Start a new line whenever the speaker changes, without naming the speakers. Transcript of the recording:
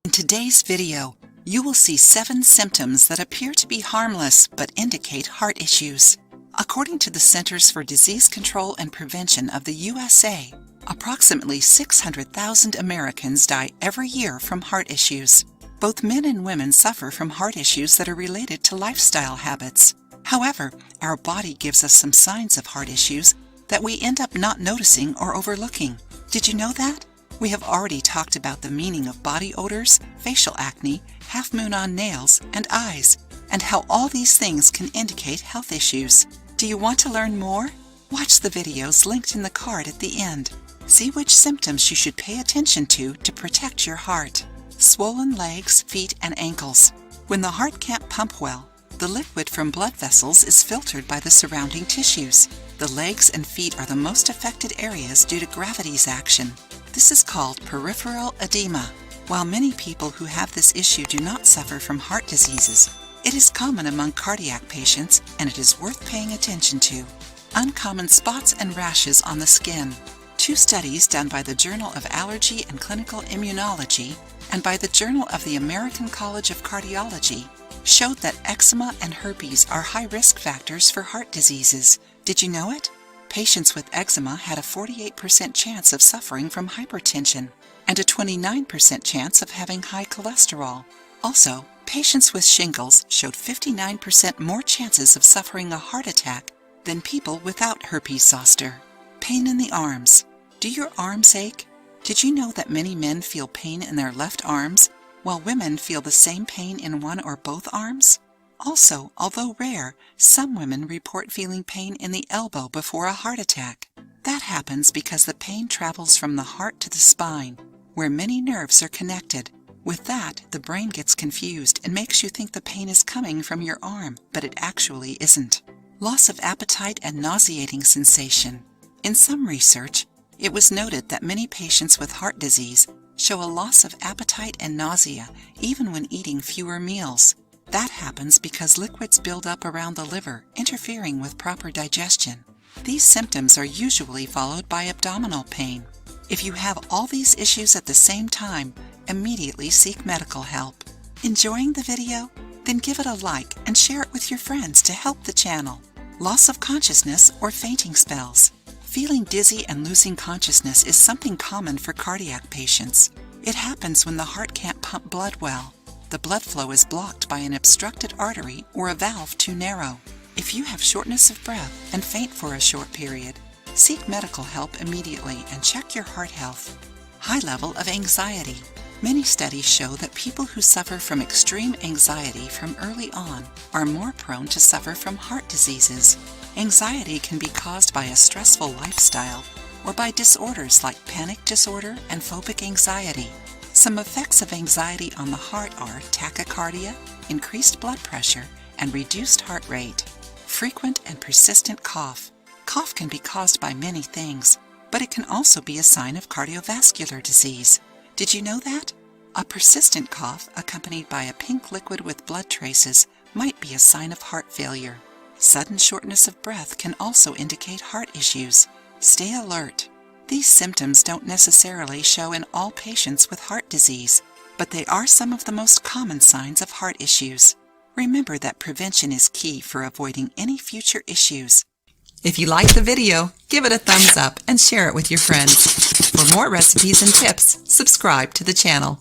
In today's video, you will see 7 symptoms that appear to be harmless but indicate heart issues. According to the Centers for Disease Control and Prevention of the USA, approximately 600,000 Americans die every year from heart issues. Both men and women suffer from heart issues that are related to lifestyle habits. However, our body gives us some signs of heart issues that we end up not noticing or overlooking. Did you know that? We have already talked about the meaning of body odors, facial acne, half moon on nails, and eyes, and how all these things can indicate health issues. Do you want to learn more? Watch the videos linked in the card at the end. See which symptoms you should pay attention to protect your heart. Swollen legs, feet, and ankles. When the heart can't pump well, the liquid from blood vessels is filtered by the surrounding tissues. The legs and feet are the most affected areas due to gravity's action. This is called peripheral edema. While many people who have this issue do not suffer from heart diseases, it is common among cardiac patients and it is worth paying attention to. Uncommon spots and rashes on the skin. 2 studies done by the Journal of Allergy and Clinical Immunology and by the Journal of the American College of Cardiology showed that eczema and herpes are high risk factors for heart diseases. Did you know it? Patients with eczema had a 48% chance of suffering from hypertension and a 29% chance of having high cholesterol. Also, patients with shingles showed 59% more chances of suffering a heart attack than people without herpes zoster. Pain in the arms. Do your arms ache? Did you know that many men feel pain in their left arms, while women feel the same pain in one or both arms? Also, although rare, some women report feeling pain in the elbow before a heart attack. That happens because the pain travels from the heart to the spine, where many nerves are connected. With that, the brain gets confused and makes you think the pain is coming from your arm, but it actually isn't. Loss of appetite and nauseating sensation. In some research, it was noted that many patients with heart disease show a loss of appetite and nausea even when eating fewer meals. That happens because liquids build up around the liver, interfering with proper digestion. These symptoms are usually followed by abdominal pain. If you have all these issues at the same time, immediately seek medical help. Enjoying the video? Then give it a like and share it with your friends to help the channel. Loss of consciousness or fainting spells. Feeling dizzy and losing consciousness is something common for cardiac patients. It happens when the heart can't pump blood well. The blood flow is blocked by an obstructed artery or a valve too narrow. If you have shortness of breath and faint for a short period, seek medical help immediately and check your heart health. High level of anxiety. Many studies show that people who suffer from extreme anxiety from early on are more prone to suffer from heart diseases. Anxiety can be caused by a stressful lifestyle or by disorders like panic disorder and phobic anxiety. Some effects of anxiety on the heart are tachycardia, increased blood pressure, and reduced heart rate. Frequent and persistent cough. Cough can be caused by many things, but it can also be a sign of cardiovascular disease. Did you know that? A persistent cough accompanied by a pink liquid with blood traces might be a sign of heart failure. Sudden shortness of breath can also indicate heart issues. Stay alert. These symptoms don't necessarily show in all patients with heart disease, but they are some of the most common signs of heart issues. Remember that prevention is key for avoiding any future issues. If you liked the video, give it a thumbs up and share it with your friends. For more recipes and tips, subscribe to the channel.